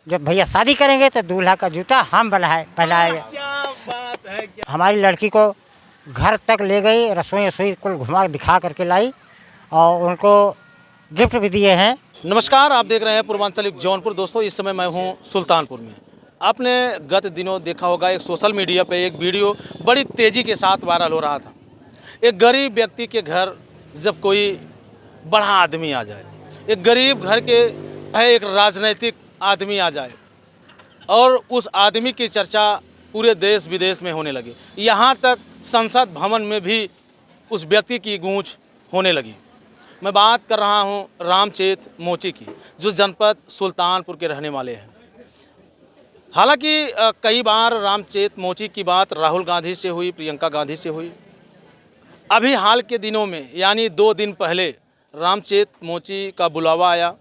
जब भैया शादी करेंगे तो दूल्हा का जूता हम पहनाएंगे। क्या बात है, क्या हमारी लड़की को घर तक ले गई, रसोई रसोई कुल घुमा दिखा करके लाई और उनको गिफ्ट भी दिए हैं। नमस्कार, आप देख रहे हैं पूर्वांचल जौनपुर। दोस्तों, इस समय मैं हूं सुल्तानपुर में। आपने गत दिनों देखा होगा, एक सोशल मीडिया पे एक वीडियो बड़ी तेज़ी के साथ वायरल हो रहा था। एक गरीब व्यक्ति के घर जब कोई बड़ा आदमी आ जाए, एक गरीब घर के है एक राजनीतिक आदमी आ जाए और उस आदमी की चर्चा पूरे देश विदेश में होने लगी। यहाँ तक संसद भवन में भी उस व्यक्ति की गूंज होने लगी। मैं बात कर रहा हूं रामचेत मोची की, जो जनपद सुल्तानपुर के रहने वाले हैं। हालांकि कई बार रामचेत मोची की बात राहुल गांधी से हुई, प्रियंका गांधी से हुई। अभी हाल के दिनों में यानी 2 दिन पहले रामचेत मोची का बुलावा आया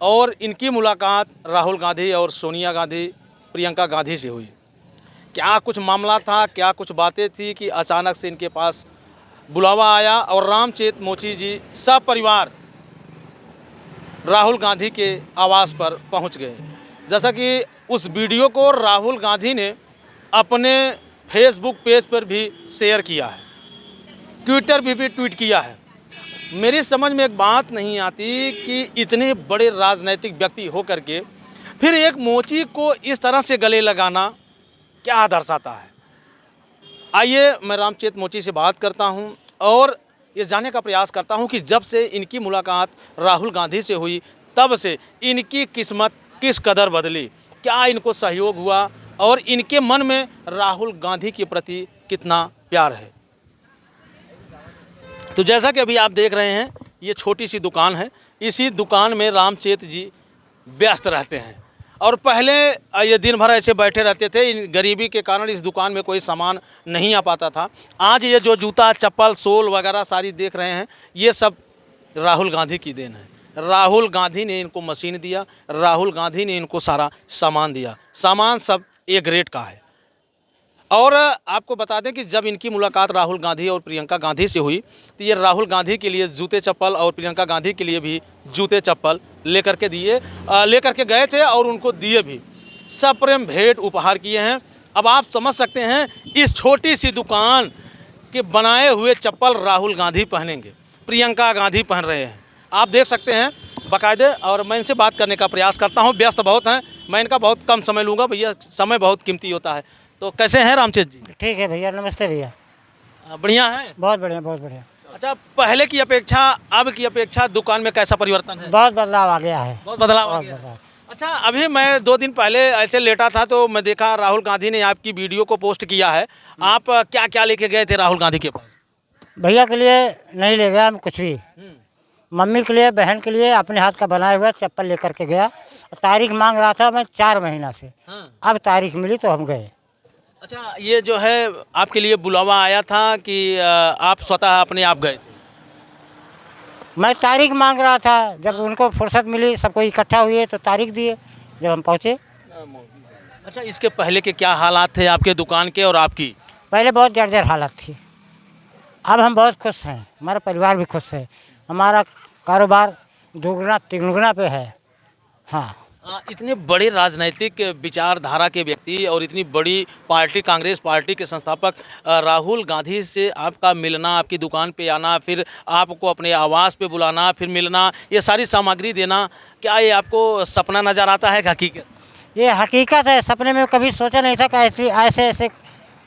और इनकी मुलाकात राहुल गांधी और सोनिया गांधी, प्रियंका गांधी से हुई। क्या कुछ मामला था, क्या कुछ बातें थी कि अचानक से इनके पास बुलावा आया और रामचेत मोची जी सब परिवार राहुल गांधी के आवास पर पहुंच गए। जैसा कि उस वीडियो को राहुल गांधी ने अपने फेसबुक पेज पर भी शेयर किया है, ट्विटर भी ट्वीट किया है। मेरी समझ में एक बात नहीं आती कि इतने बड़े राजनीतिक व्यक्ति होकर के फिर एक मोची को इस तरह से गले लगाना क्या दर्शाता है। आइए मैं रामचेत मोची से बात करता हूं और ये जानने का प्रयास करता हूं कि जब से इनकी मुलाकात राहुल गांधी से हुई तब से इनकी किस्मत किस कदर बदली, क्या इनको सहयोग हुआ और इनके मन में राहुल गांधी के प्रति कितना प्यार है। तो जैसा कि अभी आप देख रहे हैं, ये छोटी सी दुकान है। इसी दुकान में रामचेत जी व्यस्त रहते हैं और पहले ये दिन भर ऐसे बैठे रहते थे। इन गरीबी के कारण इस दुकान में कोई सामान नहीं आ पाता था। आज ये जो जूता, चप्पल, सोल वगैरह सारी देख रहे हैं, ये सब राहुल गांधी की देन है। राहुल गांधी ने इनको मशीन दिया, राहुल गांधी ने इनको सारा सामान दिया। सामान सब ए ग्रेड का है। और आपको बता दें कि जब इनकी मुलाकात राहुल गांधी और प्रियंका गांधी से हुई तो ये राहुल गांधी के लिए जूते चप्पल और प्रियंका गांधी के लिए भी जूते चप्पल लेकर के गए थे और उनको दिए भी। सप्रेम भेंट उपहार किए हैं। अब आप समझ सकते हैं, इस छोटी सी दुकान के बनाए हुए चप्पल राहुल गांधी पहनेंगे, प्रियंका गांधी पहन रहे हैं। आप देख सकते हैं बाकायदे। और मैं इनसे बात करने का प्रयास करता हूँ, व्यस्त बहुत हैं, मैं इनका बहुत कम समय लूँगा, भैया समय बहुत कीमती होता है। तो कैसे हैं रामचेत जी? ठीक है भैया, नमस्ते भैया। बढ़िया है, बहुत बढ़िया, बहुत बढ़िया। अच्छा, पहले की अपेक्षा अब की अपेक्षा दुकान में कैसा परिवर्तन है? बहुत बदलाव आ गया है, बहुत बदलाव आ बहुत गया। बदलाव। अच्छा, अभी मैं 2 दिन पहले ऐसे लेटा था तो मैं देखा राहुल गांधी ने आपकी वीडियो को पोस्ट किया है। आप क्या क्या लेके गए थे राहुल गांधी के पास? भैया के लिए नहीं ले गया हम कुछ भी, मम्मी के लिए, बहन के लिए अपने हाथ का बनाया हुआ चप्पल लेकर के गया। तारीख मांग रहा था मैं 4 महीना से। अब तारीख मिली तो हम गए। अच्छा, ये जो है आपके लिए बुलावा आया था कि आप स्वतः अपने आप गए थे? मैं तारीख मांग रहा था, जब उनको फुर्सत मिली, सबको इकट्ठा हुए तो तारीख दिए, जब हम पहुँचे। अच्छा, इसके पहले के क्या हालात थे आपके दुकान के और आपकी? पहले बहुत जर्जर हालत थी, अब हम बहुत खुश हैं, हमारा परिवार भी खुश है, हमारा कारोबार दुगना तिगुना पे है। हाँ, इतने बड़े राजनीतिक विचारधारा के व्यक्ति और इतनी बड़ी पार्टी, कांग्रेस पार्टी के संस्थापक राहुल गांधी से आपका मिलना, आपकी दुकान पे आना, फिर आपको अपने आवास पे बुलाना, फिर मिलना, ये सारी सामग्री देना, क्या ये आपको सपना नज़र आता है कि हकीकत? ये हकीकत है। सपने में कभी सोचा नहीं था कि ऐसे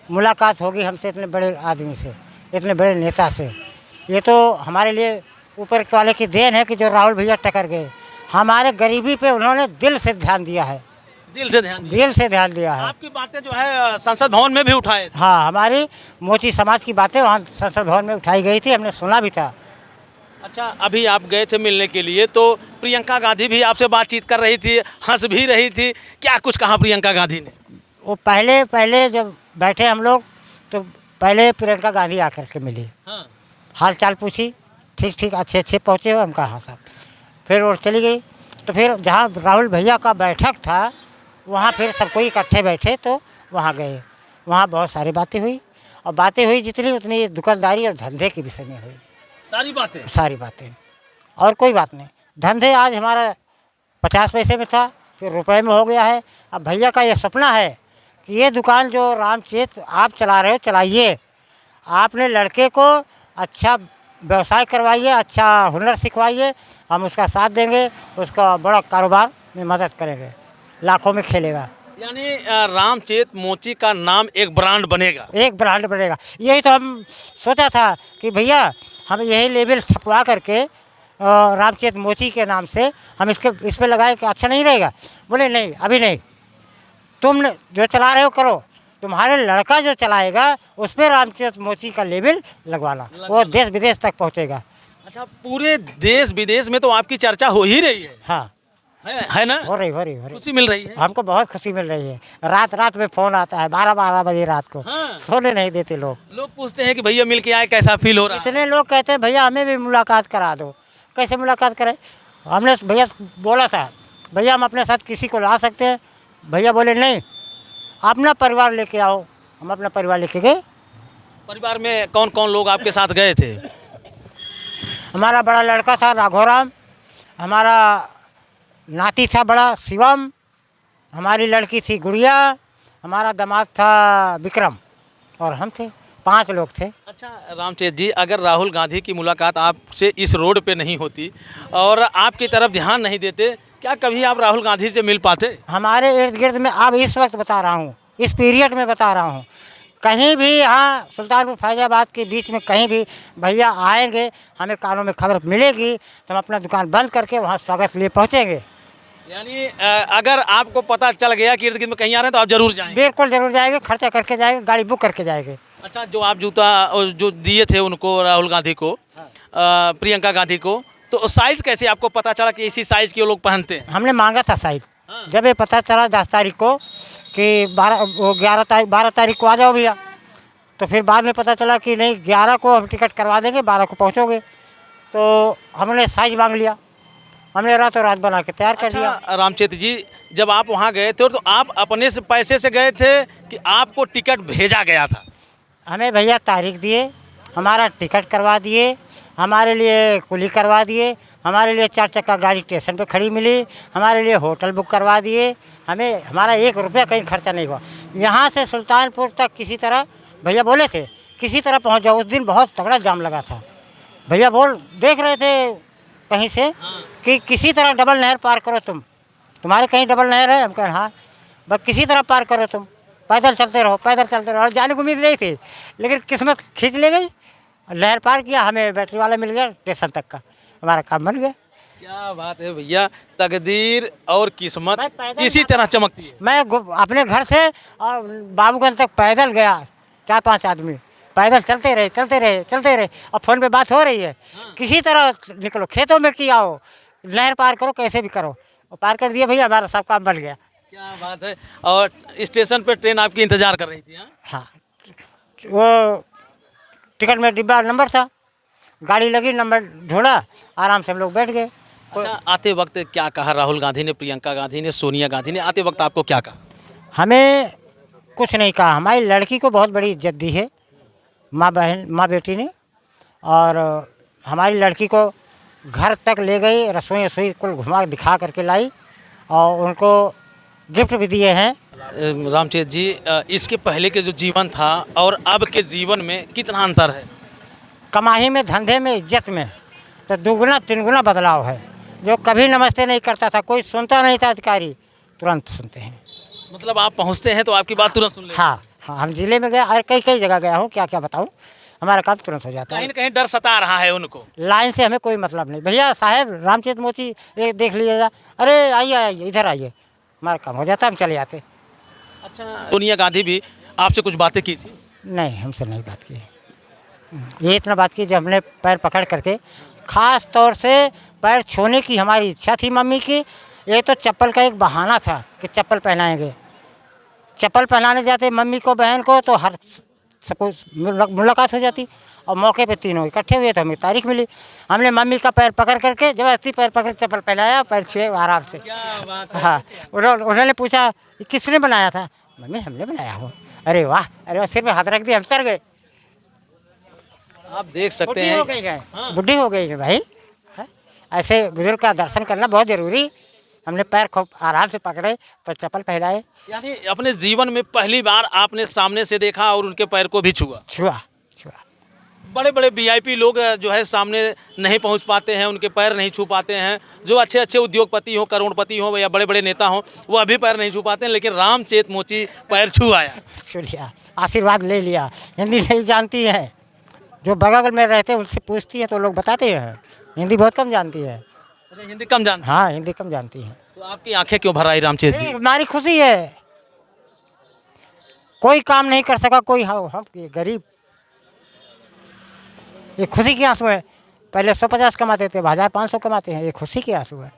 मुलाकात होगी हमसे, इतने बड़े आदमी से, इतने बड़े नेता से। ये तो हमारे लिए ऊपर वाले की देन है कि जो राहुल भैया टकर गए। हमारे गरीबी पे उन्होंने दिल से ध्यान दिया है, दिल से ध्यान दिया है। आपकी बातें जो है संसद भवन में भी उठाए? हाँ, हमारी मोची समाज की बातें वहाँ संसद भवन में उठाई गई थी, हमने सुना भी था। अच्छा, अभी आप गए थे मिलने के लिए तो प्रियंका गांधी भी आपसे बातचीत कर रही थी, हंस भी रही थी, क्या कुछ कहा प्रियंका गांधी ने? वो पहले जब बैठे हम लोग तो पहले प्रियंका गांधी आकर के मिली। हाँ। हाल चाल पूछी, ठीक अच्छे पहुँचे हो, हम कहा हाँ साहब। फिर वो चली गई। तो फिर जहाँ राहुल भैया का बैठक था वहाँ फिर सब कोई इकट्ठे बैठे तो वहाँ गए। वहाँ बहुत सारी बातें हुई और बातें हुई जितनी उतनी दुकानदारी और धंधे के विषय में हुई। सारी बातें और कोई बात नहीं। धंधे आज हमारा 50 पैसे में था, फिर रुपए में हो गया है। अब भैया का ये सपना है कि ये दुकान जो रामचेत आप चला रहे हो चलाइए, आपने लड़के को अच्छा व्यवसाय करवाइए, अच्छा हुनर सिखवाइए, हम उसका साथ देंगे, उसका बड़ा कारोबार में मदद करेंगे, लाखों में खेलेगा। यानी रामचेत मोची का नाम एक ब्रांड बनेगा। एक ब्रांड बनेगा। यही तो हम सोचा था कि भैया हम यही लेबल छपवा करके रामचेत मोची के नाम से हम इस पे लगाए कि अच्छा नहीं रहेगा। बोले नहीं, अभी नहीं, तुम जो चला रहे हो करो, तुम्हारे लड़का जो चलाएगा उस पर रामचेत मोची का लेबल लगवाना, वो देश विदेश तक पहुँचेगा। अच्छा, पूरे देश विदेश में तो आपकी चर्चा हो ही रही है। हाँ, है ना? हो रही खुशी मिल रही है। हमको बहुत खुशी मिल रही है। रात रात में फ़ोन आता है, 12-12 बजे रात को। हाँ। सोने नहीं देते लोग। लोग पूछते हैं कि भैया मिल के आए, कैसा फील हो रहा है? इतने लोग कहते हैं भैया हमें भी मुलाकात करा दो। कैसे मुलाकात करें? हमने भैया बोला था, भैया हम अपने साथ किसी को ला सकते हैं? भैया बोले नहीं, अपना परिवार लेके आओ। हम अपना परिवार लेके गए। परिवार में कौन कौन लोग आपके साथ गए थे? हमारा बड़ा लड़का था राघोराम, हमारा नाती था बड़ा शिवम, हमारी लड़की थी गुड़िया, हमारा दामाद था विक्रम, और हम थे। 5 लोग थे। अच्छा रामचेत जी, अगर राहुल गांधी की मुलाकात आपसे इस रोड पे नहीं होती और आपकी तरफ ध्यान नहीं देते, क्या कभी आप राहुल गांधी से मिल पाते? हमारे इर्द गिर्द में अब इस वक्त बता रहा हूँ, इस पीरियड में बता रहा हूँ, कहीं भी यहाँ सुल्तानपुर फैजाबाद के बीच में कहीं भी भैया आएंगे, हमें कानों में खबर मिलेगी तो हम अपना दुकान बंद करके वहाँ स्वागत लिए पहुँचेंगे। यानी अगर आपको पता चल गया कि इर्द गिर्द में कहीं आ रहे हैं तो आप जरूर जाएंगे? बिल्कुल जरूर जाएंगे, खर्चा करके जाएंगे, गाड़ी बुक करके जाएंगे। अच्छा, जो आप जूता जो दिए थे उनको, राहुल गांधी को, प्रियंका गांधी को, तो साइज़ कैसे आपको पता चला कि इसी साइज़ के वो लोग पहनते हैं? हमने मांगा था साइज। हाँ। जब ये पता चला 10 तारीख को कि 12 तारीख को आ जाओ भैया, तो फिर बाद में पता चला कि नहीं, 11 को हम टिकट करवा देंगे, 12 को पहुँचोगे। तो हमने साइज मांग लिया, हमने रातों रात बना के तैयार कर दिया। अच्छा रामचेत जी, जब आप वहाँ गए थे तो आप अपने से पैसे से गए थे कि आपको टिकट भेजा गया था? हमें भैया तारीख दिए, हमारा टिकट करवा दिए, हमारे लिए कुली करवा दिए, हमारे लिए 4 चक्का गाड़ी स्टेशन पे खड़ी मिली, हमारे लिए होटल बुक करवा दिए। हमें हमारा 1 रुपया कहीं खर्चा नहीं हुआ। यहाँ से सुल्तानपुर तक किसी तरह भैया बोले थे किसी तरह पहुँच जाओ। उस दिन बहुत तगड़ा जाम लगा था। भैया देख रहे थे कहीं से कि किसी तरह डबल नहर पार करो, तुम्हारे कहीं डबल नहर है? हम कहें हाँ। बस किसी तरह पार करो, तुम पैदल चलते रहो, पैदल चलते रहो। जाने को उम्मीद नहीं थी, लेकिन किस्मत खींच ले गई, नहर पार किया, हमें बैटरी वाला मिल गया स्टेशन तक का, हमारा काम बन गया। क्या बात है भैया, तकदीर और किस्मत इसी पैदल तरह चमकती है। मैं अपने घर से और बाबूगंज तक पैदल गया, 4-5 आदमी पैदल चलते रहे, और फ़ोन पे बात हो रही है। किसी तरह निकलो, खेतों में की आओ, नहर पार करो, कैसे भी करो, और पार कर दिया भैया, हमारा सब काम बन गया। क्या बात है। और स्टेशन पे ट्रेन आपकी इंतजार कर रही थी? हाँ, हाँ, वो टिकट में डिब्बा नंबर था, गाड़ी लगी, नंबर ढूंढा, आराम से हम लोग बैठ गए। अच्छा, आते वक्त क्या कहा राहुल गांधी ने, प्रियंका गांधी ने, सोनिया गांधी ने आते वक्त आपको क्या कहा? हमें कुछ नहीं कहा। हमारी लड़की को बहुत बड़ी इज्जत दी है माँ बेटी ने, और हमारी लड़की को घर तक ले गई, रसोई कुल घुमा दिखा करके लाई, और उनको गिफ्ट भी दिए हैं। रामचेत जी, इसके पहले के जो जीवन था और अब के जीवन में कितना अंतर है? कमाई में, धंधे में, इज्जत में तो 2-3 बदलाव है। जो कभी नमस्ते नहीं करता था, कोई सुनता नहीं था, अधिकारी तुरंत सुनते हैं। मतलब आप पहुंचते हैं तो आपकी बात तुरंत सुन लेते हैं? हाँ, हम ज़िले में गए और कई जगह गया हूँ, क्या बताऊँ, हमारा काम तुरंत हो जाता है। कहीं न कहीं डर सता रहा है उनको? लाइन से हमें कोई मतलब नहीं। भैया साहब रामचेत मोची ये देख लीजिएगा, अरे आइए इधर आइए, हमारा काम हो जाता, हम चले जाते। अच्छा, सोनिया गांधी भी आपसे कुछ बातें की थी? नहीं, हमसे नहीं बात की। ये इतना बात की, जब हमने पैर पकड़ करके, ख़ास तौर से पैर छूने की हमारी इच्छा थी मम्मी की। ये तो चप्पल का एक बहाना था कि चप्पल पहनाएंगे, चप्पल पहनाने जाते मम्मी को, बहन को, तो हर सबको मुलाकात हो जाती, और मौके पे तीनों इकट्ठे हुए तो हमें तारीख मिली। हमने मम्मी का पैर पकड़ करके जबरदस्ती पैर पकड़ चप्पल पहनाया, पैर छुए आराम से। क्या बात है। हाँ, उन्होंने पूछा ये किसने बनाया था? मम्मी हमने बनाया हो। अरे वाह, सिर पे हाथ रख दिया, हम सर गए। आप देख सकते बुढ़ी हैं। हो गई है, हाँ। बुढ़ी हो गई है भाई। हाँ? ऐसे बुजुर्ग का दर्शन करना बहुत ज़रूरी। हमने पैर खूब आराम से पकड़े, पर चप्पल पहनाए, यानी अपने जीवन में पहली बार आपने सामने से देखा और उनके पैर को भी छुआ। छुआ छुआ। बड़े बड़े वीआईपी लोग जो है सामने नहीं पहुंच पाते हैं, उनके पैर नहीं छू पाते हैं। जो अच्छे अच्छे उद्योगपति हो, करोड़पति हो या बड़े बड़े नेता हो, वो अभी पैर नहीं छू पाते हैं, लेकिन रामचेत मोची पैर छू आया। छू लिया, आशीर्वाद ले लिया। हिंदी नहीं जानती है, जो बगल में रहते हैं उनसे पूछती है तो लोग बताते हैं, हिंदी बहुत कम जानती है। अच्छा, हिंदी कम जानते हैं? हाँ, हिंदी कम जानती है। तो आपकी आंखें क्यों भर आई रामचेत जी? हमारी खुशी है, कोई काम नहीं कर सका कोई, हम ये गरीब, ये खुशी के आंसू है। पहले 150 कमाते थे, 1500 कमाते हैं, ये खुशी के आंसू है।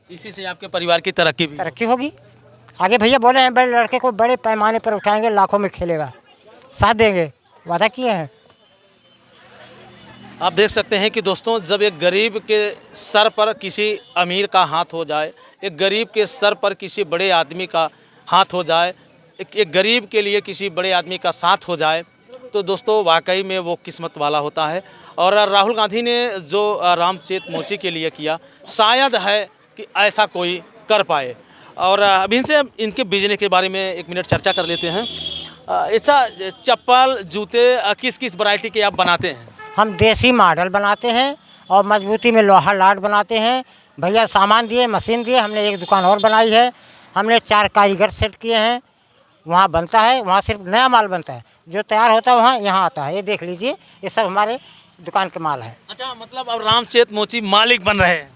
इसी से आपके परिवार की तरक्की भी। तरक्की होगी आगे। भैया बोले हैं बड़े लड़के को बड़े पैमाने पर उठाएंगे, लाखों में खेलेगा, साथ देंगे, वादा किए हैं। आप देख सकते हैं कि दोस्तों, जब एक गरीब के सर पर किसी अमीर का हाथ हो जाए, एक गरीब के सर पर किसी बड़े आदमी का हाथ हो जाए, एक गरीब के लिए किसी बड़े आदमी का साथ हो जाए, तो दोस्तों वाकई में वो किस्मत वाला होता है। और राहुल गांधी ने जो रामचेत मोची के लिए किया, शायद है कि ऐसा कोई कर पाए। और अभी इनसे इनके बिजनेस के बारे में एक मिनट चर्चा कर लेते हैं। ऐसा चप्पल जूते किस किस वैरायटी के आप बनाते हैं? हम देसी मॉडल बनाते हैं और मजबूती में लोहा लाट बनाते हैं। भैया सामान दिए, मशीन दिए, हमने एक दुकान और बनाई है। हमने 4 कारीगर सेट किए हैं, वहाँ बनता है, वहाँ सिर्फ नया माल बनता है, जो तैयार होता है वहाँ यहाँ आता है। ये देख लीजिए, ये सब हमारे दुकान के माल है। अच्छा, मतलब अब रामचेत मोची मालिक बन रहे हैं?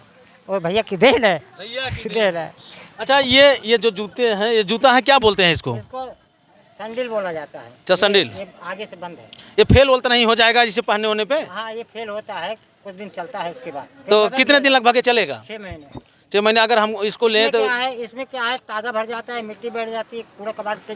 और भैया की देन है, भैया की देन है। अच्छा, ये जो जूते हैं, ये जूता है, क्या बोलते हैं इसको? इसको सैंडल बोला जाता है। अच्छा, सैंडल। ये आगे से बंद है। ये फेल वोल तो नहीं हो जाएगा इसे पहनने होने पे? हाँ, ये फेल होता है, कुछ दिन चलता है, उसके बाद तो कितने दिन लगभग ये चलेगा? 6 महीने। 6 महीने अगर हम इसको लें तो? इसमें क्या है, तागा भर जाता है, मिट्टी बैठ जाती है, कूड़ा कबाड़ से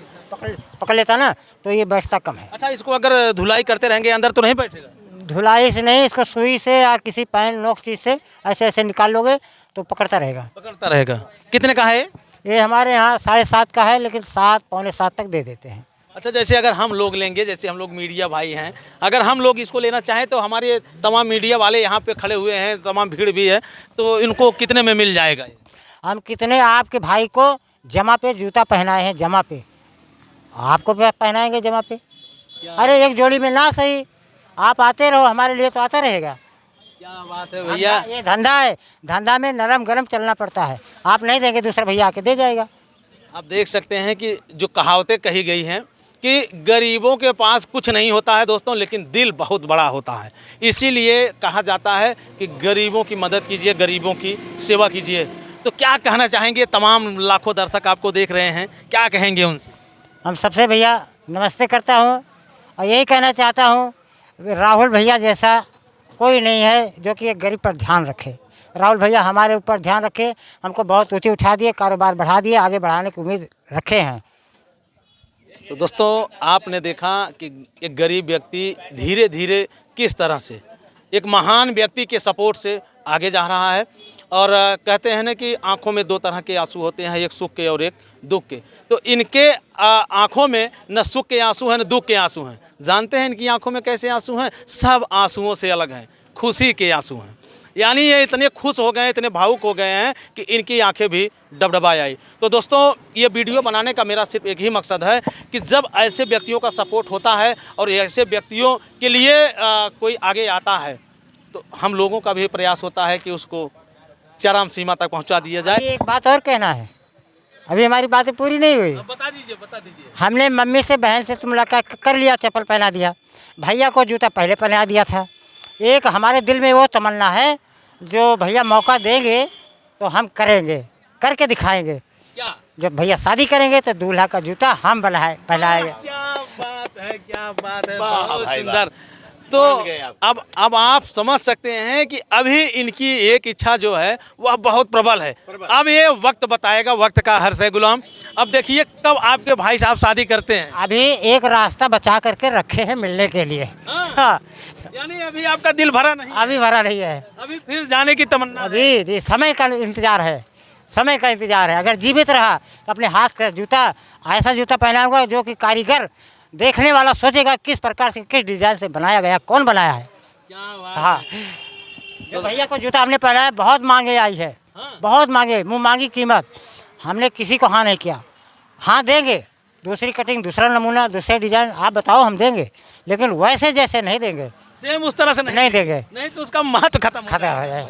पकड़ लेता ना, तो ये बैठता कम है। अच्छा, इसको अगर धुलाई करते रहेंगे अंदर तो नहीं बैठेगा? धुलाई से नहीं, इसको सुई से या किसी पैन नोक चीज़ से ऐसे ऐसे निकाल लोगे तो पकड़ता रहेगा। पकड़ता रहेगा। कितने का है? ये हमारे यहाँ 7.5 का है, लेकिन 7 पौने 7 तक दे देते हैं। अच्छा, जैसे अगर हम लोग लेंगे, जैसे हम लोग मीडिया भाई हैं, अगर हम लोग इसको लेना चाहें तो हमारे तमाम मीडिया वाले यहाँ पे खड़े हुए हैं, तमाम भीड़ भी है, तो इनको कितने में मिल जाएगा? हम कितने आपके भाई को जमा पे जूता पहनाए हैं, जमा पे आपको पहनाएंगे, जमा पे। अरे एक जोड़ी में ना सही, आप आते रहो, हमारे लिए तो आता रहेगा। क्या बात है भैया, ये धंधा है, धंधा में नरम गरम चलना पड़ता है। आप नहीं देंगे, दूसरा भैया आके दे जाएगा। आप देख सकते हैं कि जो कहावतें कही गई हैं कि गरीबों के पास कुछ नहीं होता है दोस्तों, लेकिन दिल बहुत बड़ा होता है। इसीलिए कहा जाता है कि गरीबों की मदद कीजिए, गरीबों की सेवा कीजिए। तो क्या कहना चाहेंगे, तमाम लाखों दर्शक आपको देख रहे हैं, क्या कहेंगे उनसे? हम सबसे भैया नमस्ते करता हूँ और यही कहना चाहता हूँ, राहुल भैया जैसा कोई नहीं है जो कि एक गरीब पर ध्यान रखे। राहुल भैया हमारे ऊपर ध्यान रखे, हमको बहुत ऊँचे उठा दिए, कारोबार बढ़ा दिए, आगे बढ़ाने की उम्मीद रखे हैं। तो दोस्तों, आपने देखा कि एक गरीब व्यक्ति धीरे धीरे किस तरह से एक महान व्यक्ति के सपोर्ट से आगे जा रहा है। और कहते हैं ना कि आंखों में 2 तरह के आंसू होते हैं, एक सुख के और एक दुख के। तो इनके आंखों में न सुख के आंसू हैं न दुख के आंसू हैं। जानते हैं इनकी आंखों में कैसे आंसू हैं? सब आंसुओं से अलग हैं, खुशी के आंसू हैं। यानी ये इतने खुश हो गए, इतने भावुक हो गए हैं कि इनकी आंखें भी डबडबा आई। तो दोस्तों, ये वीडियो बनाने का मेरा सिर्फ एक ही मकसद है कि जब ऐसे व्यक्तियों का सपोर्ट होता है और ऐसे व्यक्तियों के लिए कोई आगे आता है, तो हम लोगों का भी प्रयास होता है कि उसको चरम सीमा तक पहुंचा दिया जाए। एक बात और कहना है, अभी हमारी बातें पूरी नहीं हुई। बता दीजिए, बता दीजिए। हमने मम्मी से, बहन से मुलाकात कर लिया, चप्पल पहना दिया, भैया को जूता पहले पहना दिया था। एक हमारे दिल में वो तमन्ना है, जो भैया मौका देंगे तो हम करेंगे, करके दिखाएंगे। क्या? जब भैया शादी करेंगे तो दूल्हा का जूता हम पहनाएंगे। क्या बात है, क्या बात है, बहुत सुंदर। तो अब आप समझ सकते हैं कि अभी इनकी एक इच्छा जो है वह बहुत प्रबल है। अब ये वक्त बताएगा, वक्त का हर्ष है गुलाम। अब देखिए कब आपके भाई साहब शादी करते हैं। अभी एक रास्ता बचा करके रखे हैं मिलने के लिए। हाँ। यानी अभी आपका दिल भरा नहीं? अभी भरा नहीं है, अभी फिर जाने की तमन्ना? जी जी, समय का इंतजार है, समय का इंतजार है। अगर जीवित रहा तो अपने हाथ का जूता, ऐसा जूता पहनाऊंगा जो कि कारीगर, देखने वाला सोचेगा किस प्रकार से, किस डिजाइन से बनाया गया, कौन बनाया है। क्या बात। हाँ, जो भैया को जूता हमने पहना है, बहुत मांगे आई है। बहुत मांगे, मुँह मांगी कीमत। हमने किसी को हाँ नहीं किया। हाँ देंगे, दूसरी कटिंग, दूसरा नमूना, दूसरे डिजाइन आप बताओ हम देंगे, लेकिन वैसे जैसे नहीं देंगे, सेम उस तरह से नहीं देंगे, नहीं तो उसका महत्व खत्म खत्म हो जाए।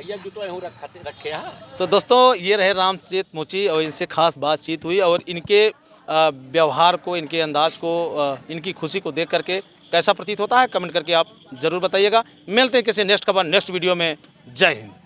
तो दोस्तों ये रहे रामचेत मुची और इनसे खास बातचीत हुई और इनके व्यवहार को, इनके अंदाज को, इनकी खुशी को देख करके कैसा प्रतीत होता है कमेंट करके आप ज़रूर बताइएगा। मिलते हैं किसी नेक्स्ट खबर नेक्स्ट वीडियो में। जय हिंद।